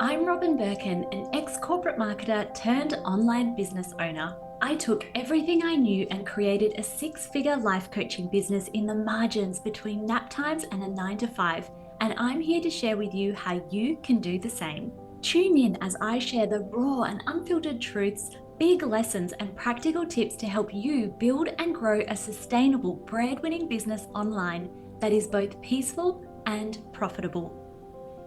I'm Robin Birkin, an ex-corporate marketer turned online business owner. I took everything I knew and created a six-figure life coaching business in the margins between nap times and a 9 to 5, and I'm here to share with you how you can do the same. Tune in as I share the raw and unfiltered truths, big lessons, and practical tips to help you build and grow a sustainable bread-winning business online that is both peaceful and profitable.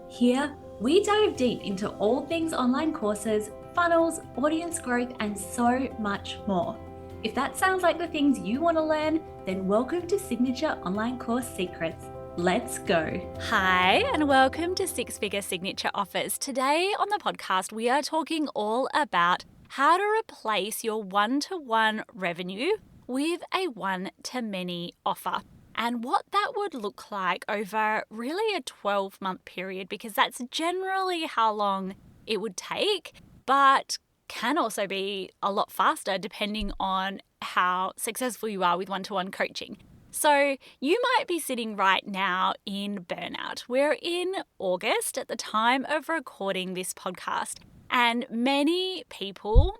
Here, we dive deep into all things online courses, funnels, audience growth, and so much more. If that sounds like the things you want to learn, then welcome to Signature Online Course Secrets. Let's go. Hi, and welcome to Six Figure Signature Offers. Today on the podcast, we are talking all about how to replace your one-to-one revenue with a one-to-many offer, and what that would look like over really a 12-month period, because that's generally how long it would take, but can also be a lot faster depending on how successful you are with one-to-one coaching. So you might be sitting right now in burnout. We're in August at the time of recording this podcast, and many people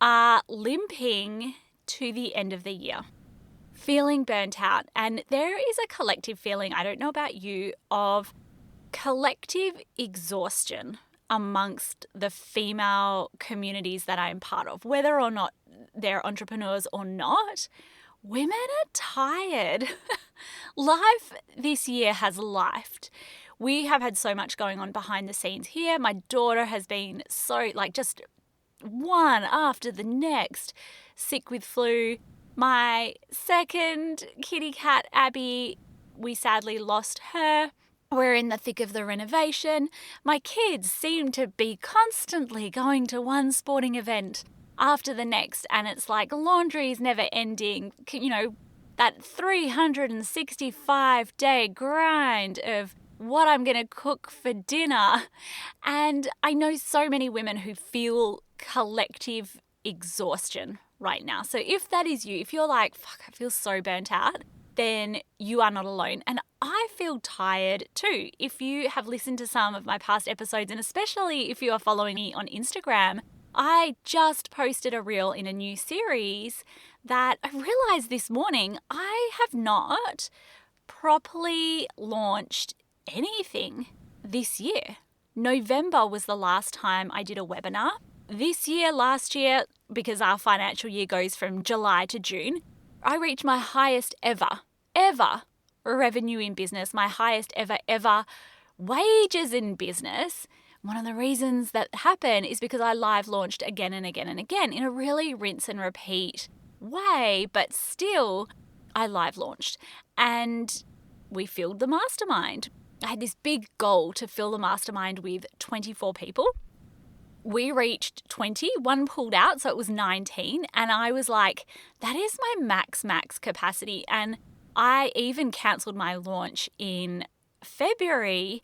are limping to the end of the year, feeling burnt out. And there is a collective feeling, I don't know about you, of collective exhaustion amongst the female communities that I'm part of, whether or not they're entrepreneurs or not. Women are tired. Life this year has lifed. We have had so much going on behind the scenes here. My daughter has been so, just one after the next, sick with flu. My second kitty cat, Abby, we sadly lost her. We're in the thick of the renovation. My kids seem to be constantly going to one sporting event after the next, and it's like laundry is never ending. That 365-day grind of what I'm going to cook for dinner. And I know so many women who feel collective exhaustion right now. So if that is you, if you're like, fuck, I feel so burnt out, then you are not alone. And I feel tired too. If you have listened to some of my past episodes, and especially if you are following me on Instagram, I just posted a reel in a new series that I realized this morning I have not properly launched anything this year. November was the last time I did a webinar. Last year, because our financial year goes from July to June, I reached my highest ever revenue in business, my highest ever wages in business. One of the reasons that happened is because I live launched again and again and again in a really rinse and repeat way, but still I live launched and we filled the mastermind. I had this big goal to fill the mastermind with 24 people. We reached 20, one pulled out, so it was 19. And I was like, that is my max capacity. And I even cancelled my launch in February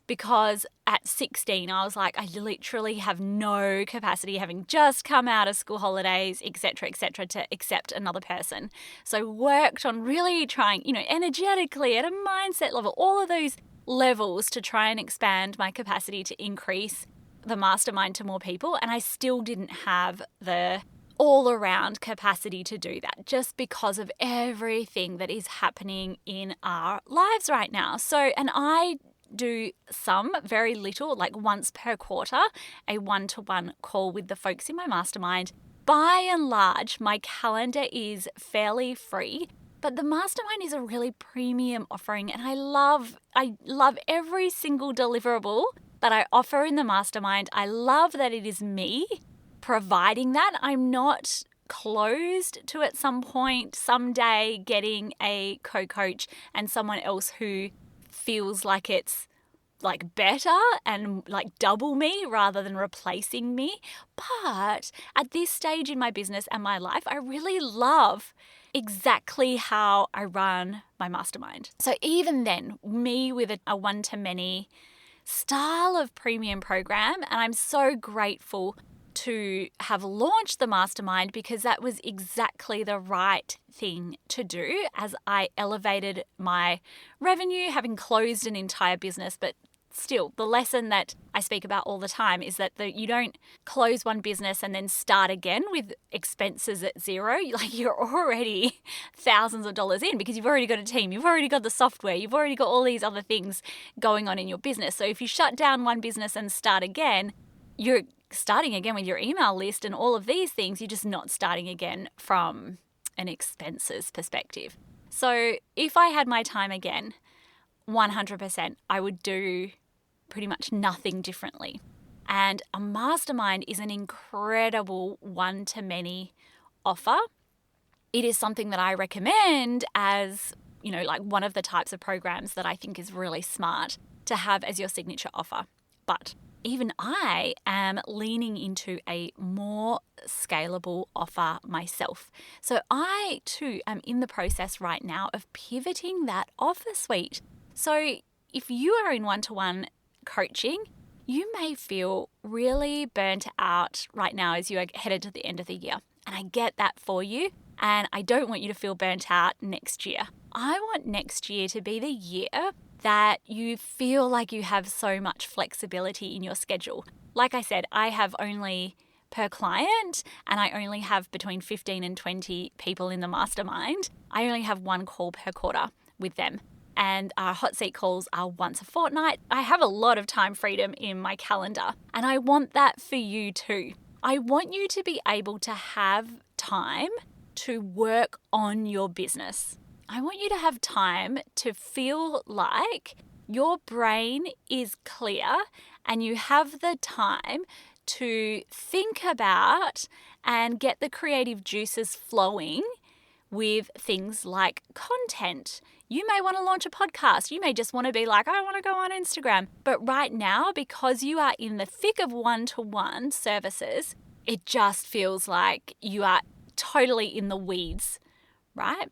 because at 16, I was like, I literally have no capacity, having just come out of school holidays, etc., to accept another person. So worked on really trying, energetically at a mindset level, all of those levels to try and expand my capacity to increase the mastermind to more people. And I still didn't have the all-around capacity to do that, just because of everything that is happening in our lives right now. So, and I do some very little, like once per quarter, a one-to-one call with the folks in my mastermind. By and large, my calendar is fairly free, but the mastermind is a really premium offering, and I love every single deliverable that I offer in the mastermind. I love that it is me providing that. I'm not closed to at some point, someday, getting a co-coach and someone else who feels like it's like better and like double me rather than replacing me. But at this stage in my business and my life, I really love exactly how I run my mastermind. So even then, me with a one-to-many style of premium program, and I'm so grateful to have launched the mastermind because that was exactly the right thing to do as I elevated my revenue, having closed an entire business, but still, the lesson that I speak about all the time is that you don't close one business and then start again with expenses at zero. Like, you're already thousands of dollars in because you've already got a team, you've already got the software, you've already got all these other things going on in your business. So if you shut down one business and start again, you're starting again with your email list and all of these things. You're just not starting again from an expenses perspective. So if I had my time again, 100%, I would do pretty much nothing differently. And a mastermind is an incredible one-to-many offer. It is something that I recommend as, like one of the types of programs that I think is really smart to have as your signature offer. But even I am leaning into a more scalable offer myself. So I too am in the process right now of pivoting that offer suite. So if you are in one-to-one coaching, you may feel really burnt out right now as you are headed to the end of the year. And I get that for you. And I don't want you to feel burnt out next year. I want next year to be the year that you feel like you have so much flexibility in your schedule. Like I said, I have only per client and I only have between 15 and 20 people in the mastermind. I only have one call per quarter with them. And our hot seat calls are once a fortnight. I have a lot of time freedom in my calendar, and I want that for you too. I want you to be able to have time to work on your business. I want you to have time to feel like your brain is clear and you have the time to think about and get the creative juices flowing with things like content. You may want to launch a podcast. You may just want to be like, I want to go on Instagram. But right now, because you are in the thick of one-to-one services, it just feels like you are totally in the weeds, right?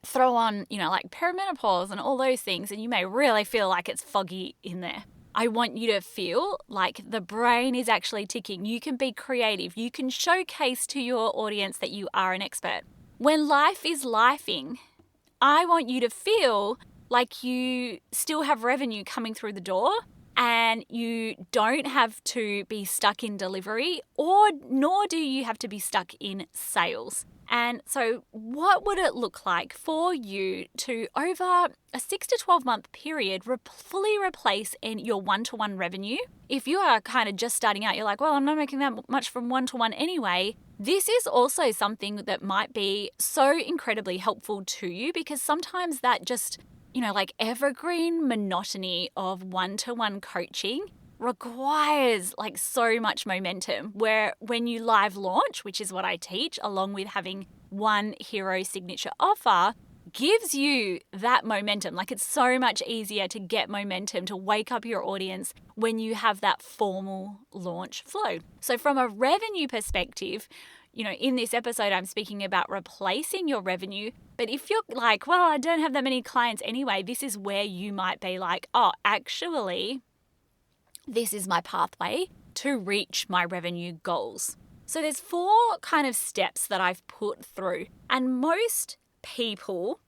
Throw on, like perimenopause and all those things, and you may really feel like it's foggy in there. I want you to feel like the brain is actually ticking. You can be creative. You can showcase to your audience that you are an expert. When life is lifing, I want you to feel like you still have revenue coming through the door and you don't have to be stuck in delivery, nor do you have to be stuck in sales. And so what would it look like for you to, over a 6 to 12 month period, fully replace in your one-to-one revenue? If you are kind of just starting out, you're like, well, I'm not making that much from one-to-one anyway. This is also something that might be so incredibly helpful to you, because sometimes that just, like evergreen monotony of one-to-one coaching requires like so much momentum, where when you live launch, which is what I teach, along with having one hero signature offer, gives you that momentum. Like, it's so much easier to get momentum, to wake up your audience when you have that formal launch flow. So from a revenue perspective, in this episode, I'm speaking about replacing your revenue. But if you're like, well, I don't have that many clients anyway, this is where you might be like, oh, actually, this is my pathway to reach my revenue goals. So there's 4 kind of steps that I've put through, and most people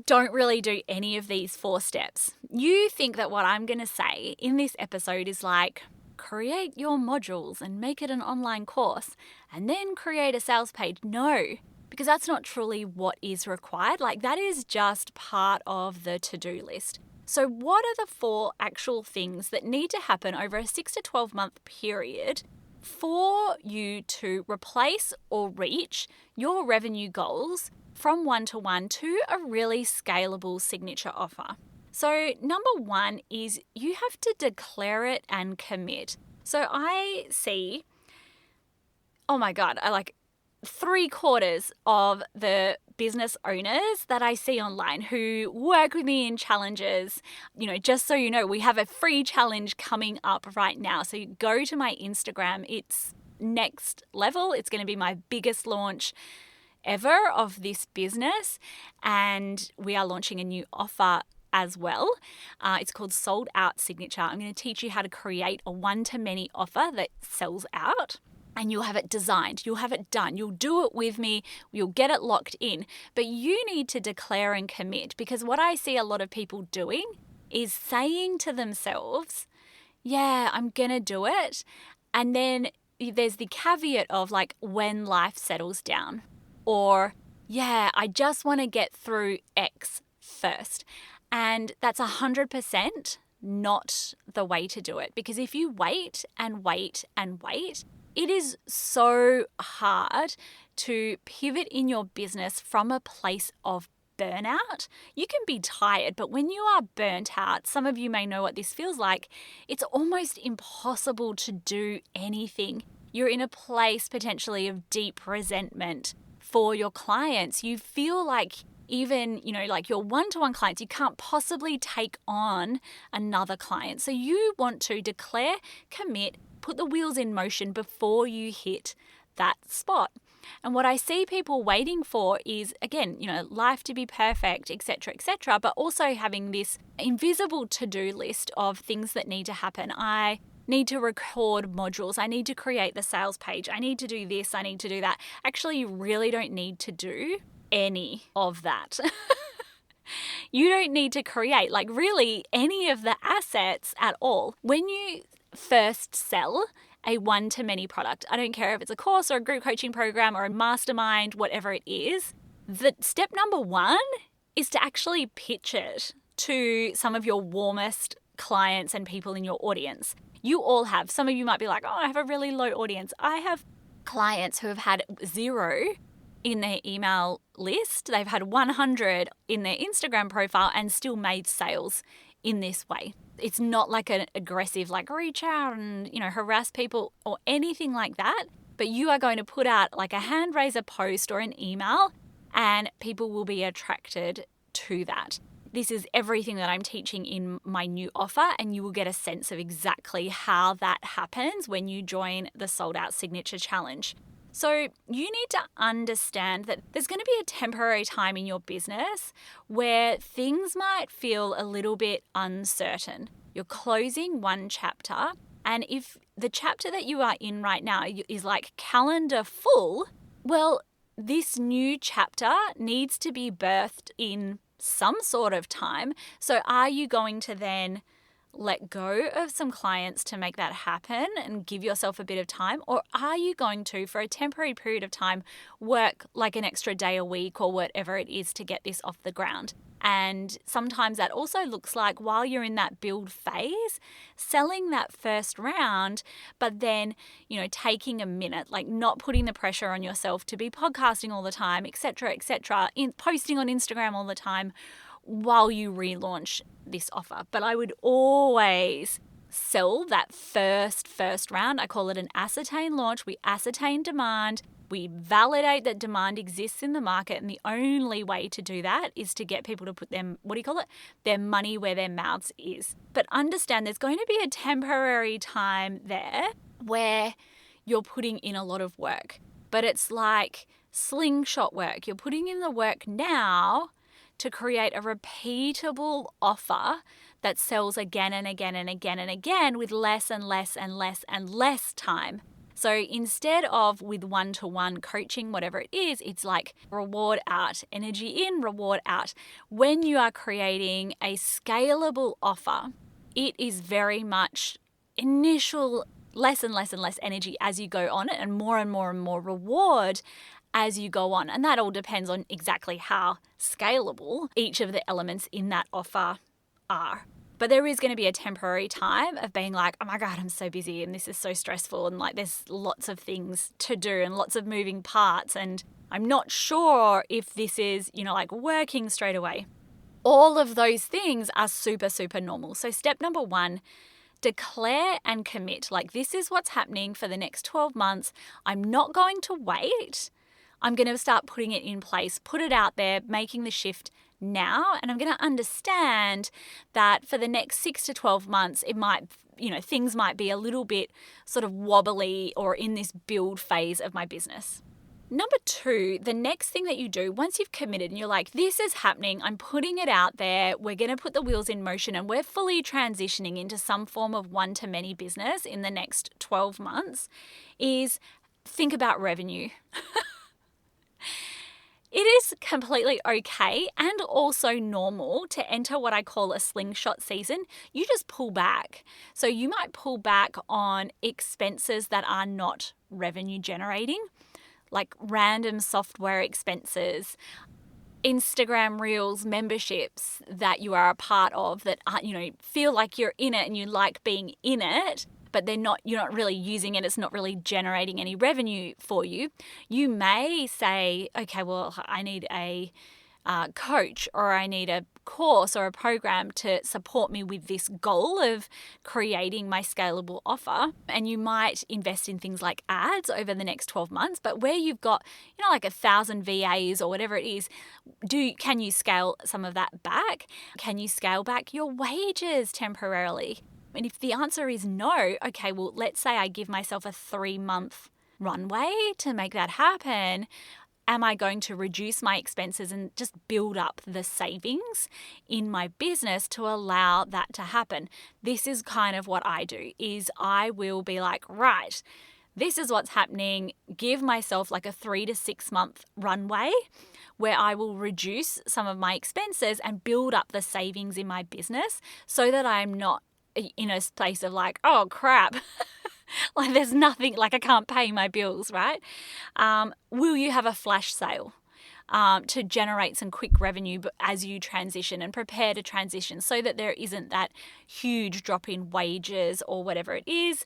don't really do any of these 4 steps. You think that what I'm going to say in this episode is like, create your modules and make it an online course and then create a sales page. No, because that's not truly what is required. Like, that is just part of the to-do list. So what are the 4 actual things that need to happen over a 6 to 12 month period for you to replace or reach your revenue goals from one-to-one to a really scalable signature offer? So number 1 is you have to declare it and commit. So I see, oh my God, I like 3/4 of the business owners that I see online who work with me in challenges. Just so you know, we have a free challenge coming up right now. So you go to my Instagram. It's next level. It's going to be my biggest launch ever of this business. And we are launching a new offer as well. It's called Sold Out Signature. I'm going to teach you how to create a one-to-many offer that sells out. And you'll have it designed, you'll have it done, you'll do it with me, you'll get it locked in. But you need to declare and commit, because what I see a lot of people doing is saying to themselves, yeah, I'm going to do it. And then there's the caveat of like when life settles down, or yeah, I just want to get through X first. And that's 100% not the way to do it, because if you wait and wait and wait, it is so hard to pivot in your business from a place of burnout. You can be tired, but when you are burnt out, some of you may know what this feels like. It's almost impossible to do anything. You're in a place potentially of deep resentment for your clients. You feel like even, like your one-to-one clients, you can't possibly take on another client. So you want to declare, commit, put the wheels in motion before you hit that spot. And what I see people waiting for is, again, life to be perfect, etc., but also having this invisible to-do list of things that need to happen. I need to record modules. I need to create the sales page. I need to do this. I need to do that. Actually, you really don't need to do any of that. You don't need to create really any of the assets at all. When you first sell a one-to-many product, I don't care if it's a course or a group coaching program or a mastermind, whatever it is, the step number one is to actually pitch it to some of your warmest clients and people in your audience. You all have. Some of you might be like, oh, I have a really low audience. I have clients who have had 0 in their email list. They've had 100 in their Instagram profile and still made sales in this way. It's not like an aggressive, reach out and, harass people or anything like that. But you are going to put out a hand raiser post or an email, and people will be attracted to that. This is everything that I'm teaching in my new offer, and you will get a sense of exactly how that happens when you join the Sold Out Signature Challenge. So you need to understand that there's going to be a temporary time in your business where things might feel a little bit uncertain. You're closing one chapter, and if the chapter that you are in right now is calendar full, well, this new chapter needs to be birthed in some sort of time. So are you going to then let go of some clients to make that happen and give yourself a bit of time? Or are you going to, for a temporary period of time, work an extra day a week or whatever it is to get this off the ground? And sometimes that also looks like, while you're in that build phase, selling that first round, but then, taking a minute, not putting the pressure on yourself to be podcasting all the time, etc., posting on Instagram all the time while you relaunch this offer. But I would always sell that first round. I call it an ascertain launch. We ascertain demand. We validate that demand exists in the market, and the only way to do that is to get people to put their money where their mouths is. But understand there's going to be a temporary time there where you're putting in a lot of work, but it's like slingshot work. You're putting in the work now to create a repeatable offer that sells again and again and again and again with less and less and less and less time. So instead of with one-to-one coaching, whatever it is, it's reward out, energy in, reward out. When you are creating a scalable offer, it is very much initial less and less and less energy as you go on it, and more and more reward as you go on. And that all depends on exactly how scalable each of the elements in that offer are. But there is going to be a temporary time of being oh my God, I'm so busy and this is so stressful, and there's lots of things to do and lots of moving parts, and I'm not sure if this is, working straight away. All of those things are super, super normal. So step number one, declare and commit. This is what's happening for the next 12 months. I'm not going to wait. I'm going to start putting it in place, put it out there, making the shift now. And I'm going to understand that for the next 6 to 12 months, it might, things might be a little bit sort of wobbly or in this build phase of my business. Number two, the next thing that you do once you've committed and you're this is happening, I'm putting it out there, we're going to put the wheels in motion and we're fully transitioning into some form of one-to-many business in the next 12 months, is think about revenue. It is completely okay and also normal to enter what I call a slingshot season. You just pull back. So you might pull back on expenses that are not revenue generating, like random software expenses, Instagram Reels memberships that you are a part of that feel like you're in it and you like being in it, but you're not really using it, it's not really generating any revenue for you. You may say, okay, well, I need a coach, or I need a course or a program to support me with this goal of creating my scalable offer. And you might invest in things like ads over the next 12 months. But where you've got, like 1,000 VAs or whatever it is, can you scale some of that back? Can you scale back your wages temporarily? And if the answer is no, okay, well, let's say I give myself a 3-month runway to make that happen. Am I going to reduce my expenses and just build up the savings in my business to allow that to happen? This is kind of what I do, is I will be like, right, this is what's happening. Give myself like a 3 to 6 month runway where I will reduce some of my expenses and build up the savings in my business so that I'm not in a place of like, oh crap, like there's nothing, like I can't pay my bills, right? Will you have a flash sale to generate some quick revenue as you transition and prepare to transition so that there isn't that huge drop in wages or whatever it is?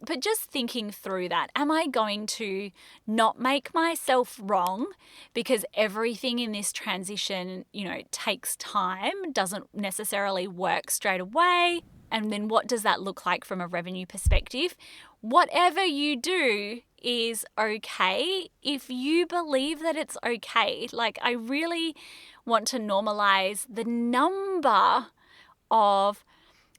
But just thinking through that, am I going to not make myself wrong because everything in this transition, takes time, doesn't necessarily work straight away? And then what does that look like from a revenue perspective? Whatever you do is okay if you believe that it's okay. Like, I really want to normalize the number of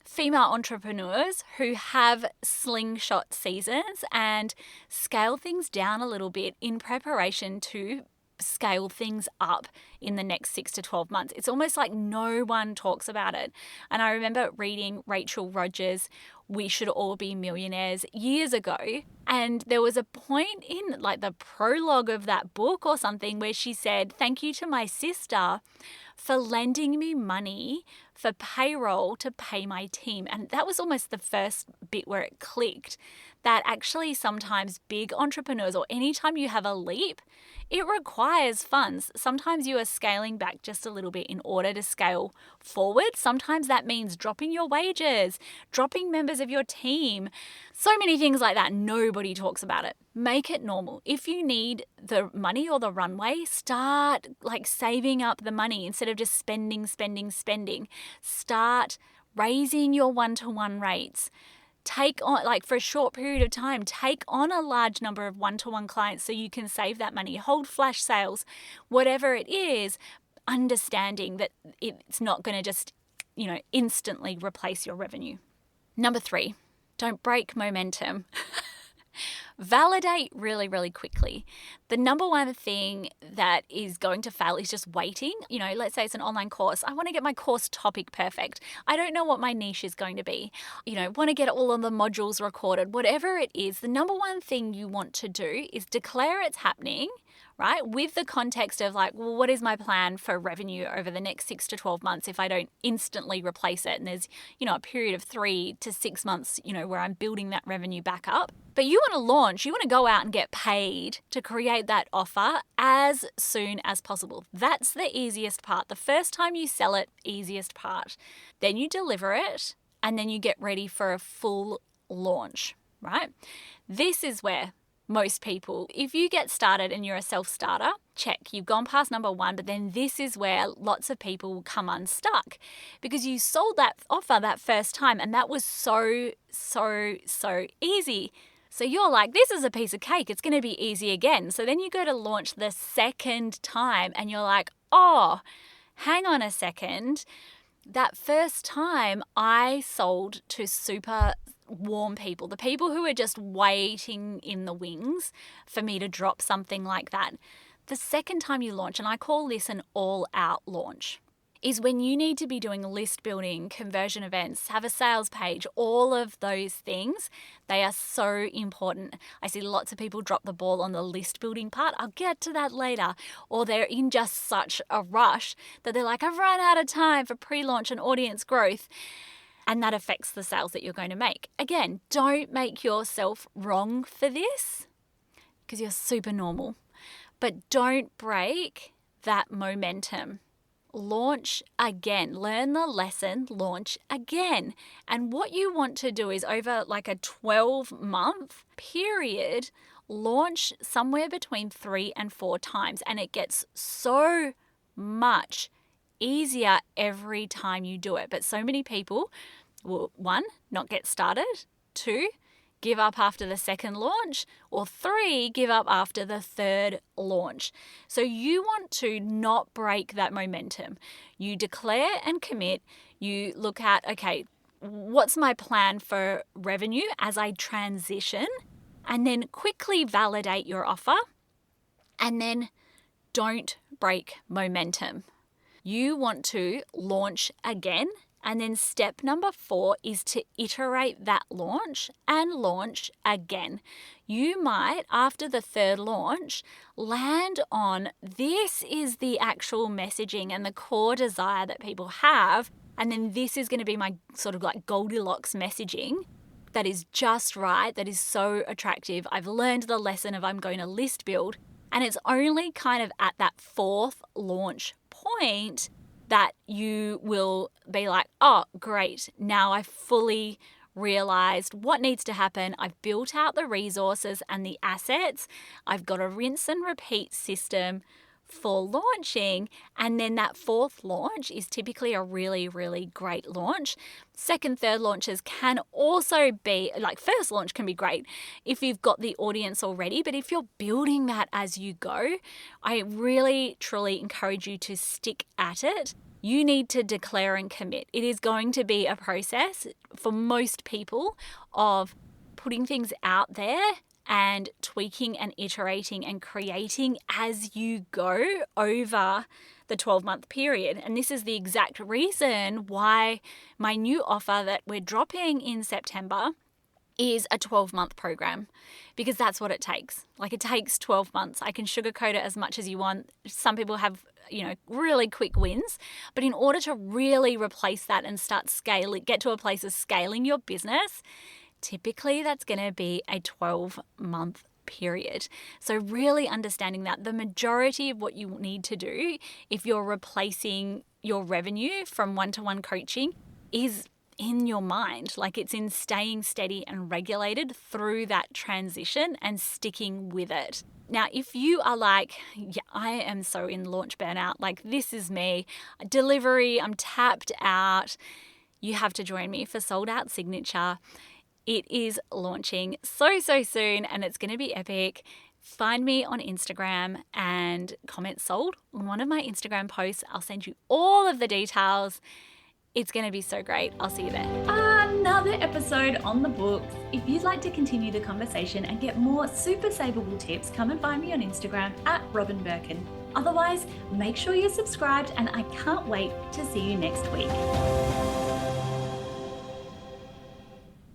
female entrepreneurs who have slingshot seasons and scale things down a little bit in preparation to scale things up in the next 6 to 12 months. It's almost like no one talks about it. And I remember reading Rachel Rodgers' We Should All Be Millionaires years ago. And there was a point in like the prologue of that book or something where she said, "Thank you to my sister for lending me money for payroll to pay my team." And that was almost the first bit where it clicked that actually sometimes big entrepreneurs, or anytime you have a leap, it requires funds. Sometimes you are scaling back just a little bit in order to scale forward. Sometimes that means dropping your wages, dropping members of your team. So many things like that. Nobody talks about it. Make it normal. If you need the money or the runway, start like saving up the money instead of just spending. Start raising your one-to-one rates. Take on, like for a short period of time, take on a large number of one-to-one clients so you can save that money. Hold flash sales, whatever it is, understanding that it's not going to just, instantly replace your revenue. Number 3, don't break momentum. Validate really, really quickly. The number one thing that is going to fail is just waiting. Let's say it's an online course. I want to get my course topic perfect. I don't know what my niche is going to be. Want to get all of the modules recorded. Whatever it is, the number one thing you want to do is declare it's happening, right? With the context of like, well, what is my plan for revenue over the next 6 to 12 months if I don't instantly replace it? And there's, a period of 3 to 6 months, where I'm building that revenue back up. But you want to launch, you want to go out and get paid to create that offer as soon as possible. That's the easiest part. The first time you sell it, easiest part. Then you deliver it, and then you get ready for a full launch, right? This is where most people, if you get started and you're a self-starter, check, you've gone past number 1, but then this is where lots of people will come unstuck because you sold that offer that first time and that was so easy. So you're like, this is a piece of cake, it's going to be easy again. So then you go to launch the second time and you're like, oh, hang on a second. That first time I sold to super warm people, the people who are just waiting in the wings for me to drop something like that. The second time you launch, and I call this an all-out launch. is when you need to be doing list building, conversion events, have a sales page, all of those things, they are so important. I see lots of people drop the ball on the list building part. I'll get to that later. Or they're in just such a rush that they're like, I've run out of time for pre-launch and audience growth. And that affects the sales that you're going to make. Again, don't make yourself wrong for this because you're super normal. But don't break that momentum. Launch again. Learn the lesson, launch again. And what you want to do is over like a 12-month period, launch somewhere between 3 and 4 times. And it gets so much easier every time you do it. But so many people will, 1, not get started, 2, give up after the second launch, or 3, give up after the third launch. So you want to not break that momentum. You declare and commit. You look at, okay, what's my plan for revenue as I transition? And then quickly validate your offer. And then don't break momentum. You want to launch again. And then step number 4 is to iterate that launch and launch again. You might, after the third launch, land on this is the actual messaging and the core desire that people have. And then this is going to be my sort of like Goldilocks messaging that is just right, that is so attractive. I've learned the lesson of I'm going to list build. And it's only kind of at that 4th launch point that you will be like, oh, great, now I've fully realized what needs to happen. I've built out the resources and the assets. I've got a rinse and repeat system for launching. And then that 4th launch is typically a really, really great launch. 2nd, 3rd launches can also be, like first launch can be great if you've got the audience already. But if you're building that as you go, I really, truly encourage you to stick at it. You need to declare and commit. It is going to be a process for most people of putting things out there and tweaking and iterating and creating as you go over the 12-month period. And this is the exact reason why my new offer that we're dropping in September is a 12-month program, because that's what it takes. Like, it takes 12 months. I can sugarcoat it as much as you want. Some people have, really quick wins, but in order to really replace that and start scaling, get to a place of scaling your business, typically that's going to be a 12-month period. So really understanding that the majority of what you need to do if you're replacing your revenue from one-to-one coaching is in your mind. Like, it's in staying steady and regulated through that transition and sticking with it. Now, if you are like, yeah, I am so in launch burnout, like this is me, delivery, I'm tapped out, you have to join me for Sold Out Signature. It is launching so soon and it's going to be epic. Find me on Instagram and comment sold on one of my Instagram posts. I'll send you all of the details. It's going to be so great. I'll see you there. Another episode on the books. If you'd like to continue the conversation and get more super savable tips, come and find me on Instagram at Robin Birkin. Otherwise, make sure you're subscribed and I can't wait to see you next week.